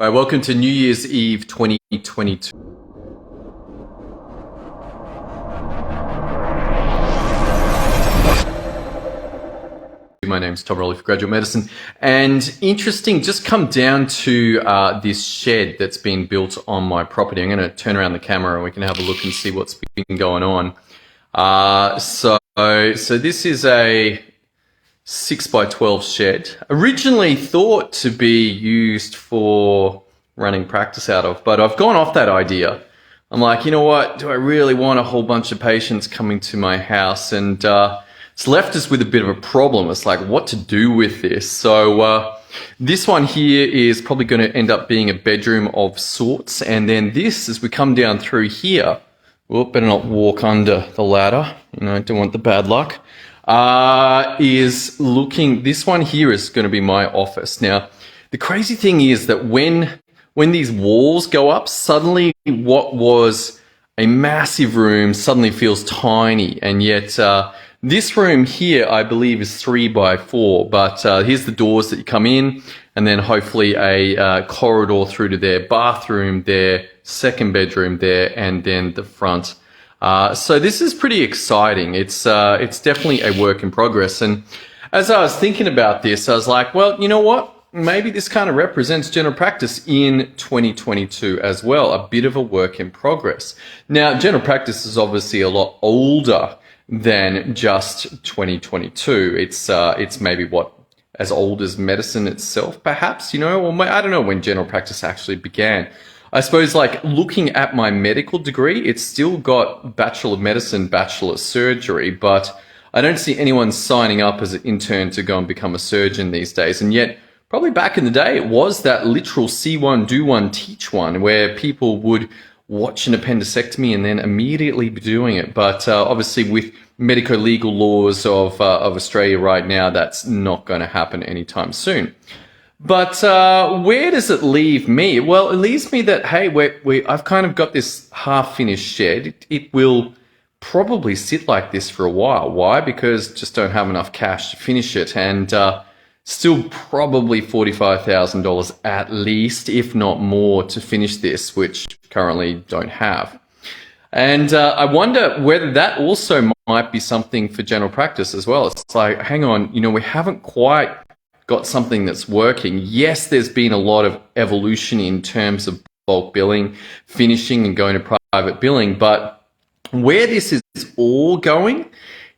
All right, welcome to New Year's Eve 2022. My name's Tom Rolley for Graduate Medicine, and interesting, just come down to this shed that's been built on my property. I'm going to turn around the camera and we can have a look and see what's been going on. So this is a 6x12 shed, originally thought to be used for running practice out of, but I've gone off that idea. I'm like, you know what, do I really want a whole bunch of patients coming to my house? And it's left us with a bit of a problem. It's like, what to do with this? So this one here is probably going to end up being a bedroom of sorts. And then this, as we come down through here, better not walk under the ladder, you know, don't want the bad luck. This one here is going to be my office. Now, the crazy thing is that when these walls go up, suddenly what was a massive room suddenly feels tiny. And yet this room here, I believe, is 3x4. But here's the doors that you come in, and then hopefully a corridor through to their bathroom, their second bedroom there, and then the front. So this is pretty exciting. It's definitely a work in progress. And as I was thinking about this, I was like, well, you know what? Maybe this kind of represents general practice in 2022 as well, a bit of a work in progress. Now, general practice is obviously a lot older than just 2022. It's maybe as old as medicine itself, perhaps, you know, or I don't know when general practice actually began. I suppose, like, looking at my medical degree, it's still got Bachelor of Medicine, Bachelor of Surgery, but I don't see anyone signing up as an intern to go and become a surgeon these days. And yet, probably back in the day, it was that literal see one, do one, teach one, where people would watch an appendectomy and then immediately be doing it. But obviously, with medico-legal laws of Australia right now, that's not going to happen anytime soon. But where does it leave me? Well, it leaves me that, hey, I've kind of got this half-finished shed. It will probably sit like this for a while. Why? Because just don't have enough cash to finish it. And still probably $45,000 at least, if not more, to finish this, which currently don't have. And I wonder whether that also might be something for general practice as well. It's like, hang on, you know, we haven't quite got something that's working. Yes, there's been a lot of evolution in terms of bulk billing, finishing and going to private billing, but where this is all going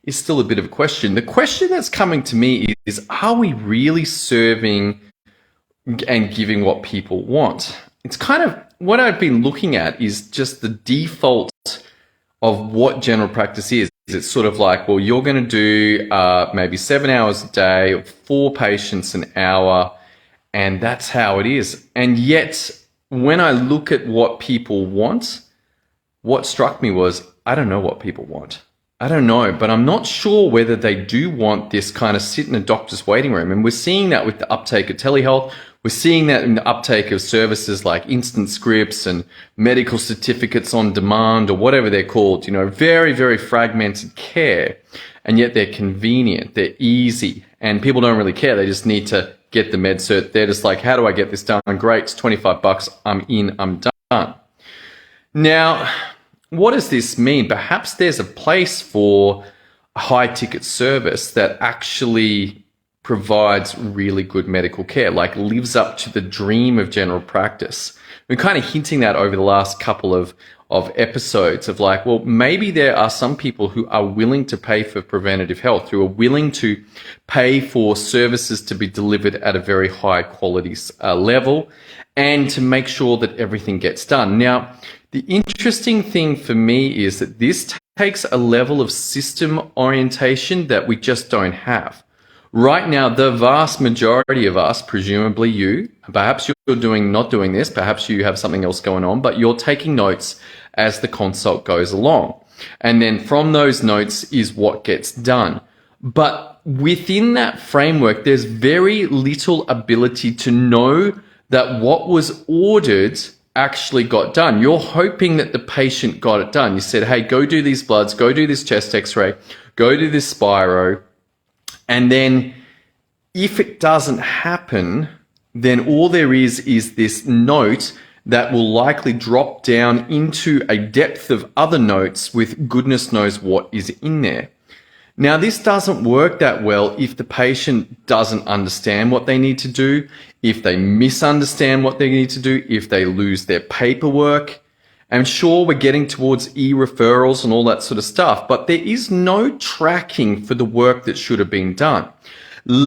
is still a bit of a question. The question that's coming to me is, are we really serving and giving what people want? It's kind of what I've been looking at is just the default of what general practice is. It's sort of like, well, you're going to do maybe 7 hours a day, 4 patients an hour, and that's how it is. And yet, when I look at what people want, what struck me was, I don't know what people want. I don't know, but I'm not sure whether they do want this kind of sit in a doctor's waiting room. And we're seeing that with the uptake of telehealth. We're seeing that in the uptake of services like instant scripts and medical certificates on demand, or whatever they're called, you know, very, very fragmented care. And yet they're convenient, they're easy, and people don't really care. They just need to get the med cert. They're just like, how do I get this done? Great, it's $25. I'm in, I'm done. Now, what does this mean? Perhaps there's a place for a high-ticket service that actually provides really good medical care, like lives up to the dream of general practice. We're kind of hinting that over the last couple of episodes of like, well, maybe there are some people who are willing to pay for preventative health, who are willing to pay for services to be delivered at a very high quality level, and to make sure that everything gets done. Now, the interesting thing for me is that this takes a level of system orientation that we just don't have. Right now, the vast majority of us, presumably you, perhaps you're not doing this, perhaps you have something else going on, but you're taking notes as the consult goes along. And then from those notes is what gets done. But within that framework, there's very little ability to know that what was ordered actually got done. You're hoping that the patient got it done. You said, hey, go do these bloods, go do this chest x-ray, go do this spiro. And then if it doesn't happen, then all there is this note that will likely drop down into a depth of other notes with goodness knows what is in there. Now, this doesn't work that well if the patient doesn't understand what they need to do, if they misunderstand what they need to do, if they lose their paperwork. And sure, we're getting towards e-referrals and all that sort of stuff, but there is no tracking for the work that should have been done,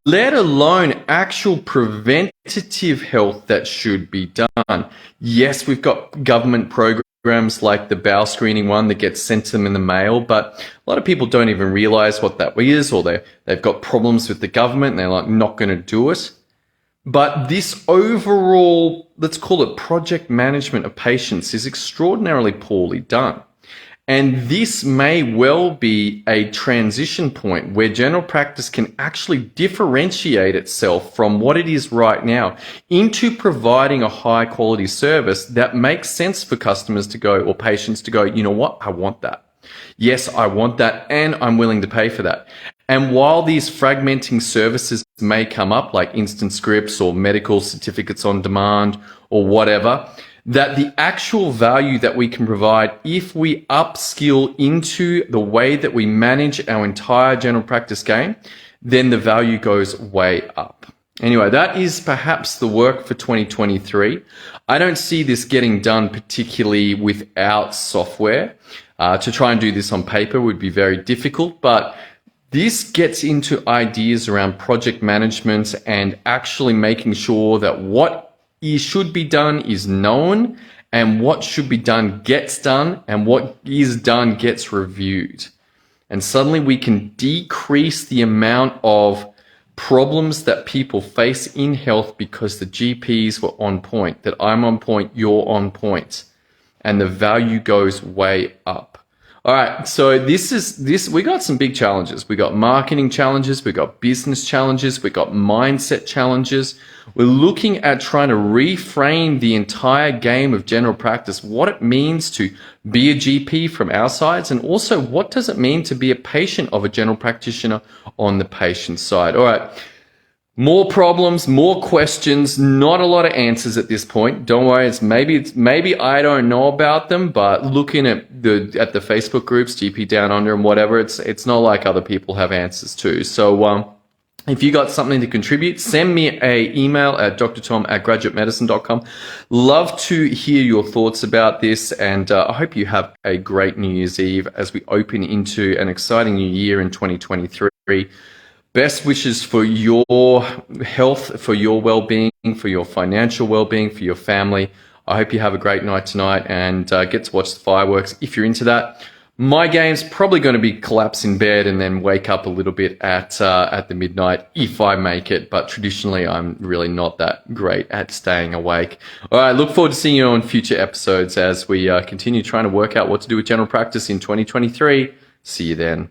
let alone actual preventative health that should be done. Yes, we've got government programs like the bowel screening one that gets sent to them in the mail, but a lot of people don't even realize what that is, or they've got problems with the government and they're like not going to do it. But this overall, let's call it project management of patients, is extraordinarily poorly done. And this may well be a transition point where general practice can actually differentiate itself from what it is right now into providing a high quality service that makes sense for customers to go, or patients to go, you know what, I want that. Yes, I want that, and I'm willing to pay for that. And while these fragmenting services may come up, like instant scripts or medical certificates on demand or whatever, that the actual value that we can provide if we upskill into the way that we manage our entire general practice game, then the value goes way up. Anyway, that is perhaps the work for 2023. I don't see this getting done particularly without software. To try and do this on paper would be very difficult, but this gets into ideas around project management and actually making sure that what should be done is known, and what should be done gets done, and what is done gets reviewed. And suddenly we can decrease the amount of problems that people face in health because the GPs were on point, that I'm on point, you're on point, and the value goes way up. All right, so we got some big challenges. We got marketing challenges, we got business challenges, we got mindset challenges. We're looking at trying to reframe the entire game of general practice, what it means to be a GP from our sides, and also what does it mean to be a patient of a general practitioner on the patient side. All right. More problems, more questions, not a lot of answers at this point. Don't worry, maybe I don't know about them, but looking at the Facebook groups, GP Down Under and whatever, it's not like other people have answers too. So if you got something to contribute, send me an email at drtom@graduatemedicine.com. Love to hear your thoughts about this, and I hope you have a great New Year's Eve as we open into an exciting new year in 2023. Best wishes for your health, for your well-being, for your financial well-being, for your family. I hope you have a great night tonight and get to watch the fireworks if you're into that. My game's probably going to be collapse in bed and then wake up a little bit at the midnight if I make it, but traditionally I'm really not that great at staying awake. All right, look forward to seeing you on future episodes as we continue trying to work out what to do with general practice in 2023. See you then.